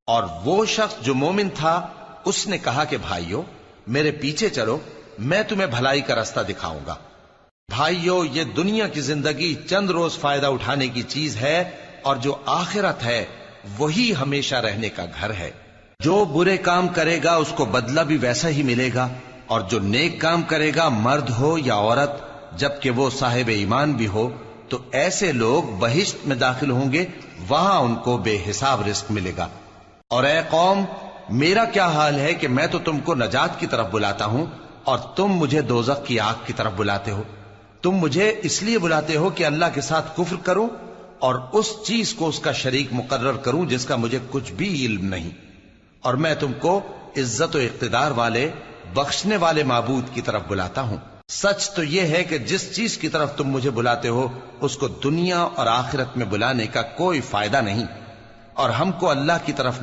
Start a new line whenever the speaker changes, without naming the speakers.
اور وہ شخص جو مومن تھا اس نے کہا کہ بھائیو میرے پیچھے چلو، میں تمہیں بھلائی کا راستہ دکھاؤں گا۔ بھائیو یہ دنیا کی زندگی چند روز فائدہ اٹھانے کی چیز ہے، اور جو آخرت ہے وہی ہمیشہ رہنے کا گھر ہے۔ جو برے کام کرے گا اس کو بدلہ بھی ویسا ہی ملے گا، اور جو نیک کام کرے گا مرد ہو یا عورت جبکہ وہ صاحب ایمان بھی ہو تو ایسے لوگ بہشت میں داخل ہوں گے، وہاں ان کو بے حساب رزق ملے گا۔ اور اے قوم میرا کیا حال ہے کہ میں تو تم کو نجات کی طرف بلاتا ہوں اور تم مجھے دوزخ کی آگ کی طرف بلاتے ہو۔ تم مجھے اس لیے بلاتے ہو کہ اللہ کے ساتھ کفر کروں اور اس چیز کو اس کا شریک مقرر کروں جس کا مجھے کچھ بھی علم نہیں، اور میں تم کو عزت و اقتدار والے بخشنے والے معبود کی طرف بلاتا ہوں۔ سچ تو یہ ہے کہ جس چیز کی طرف تم مجھے بلاتے ہو اس کو دنیا اور آخرت میں بلانے کا کوئی فائدہ نہیں، اور ہم کو اللہ کی طرف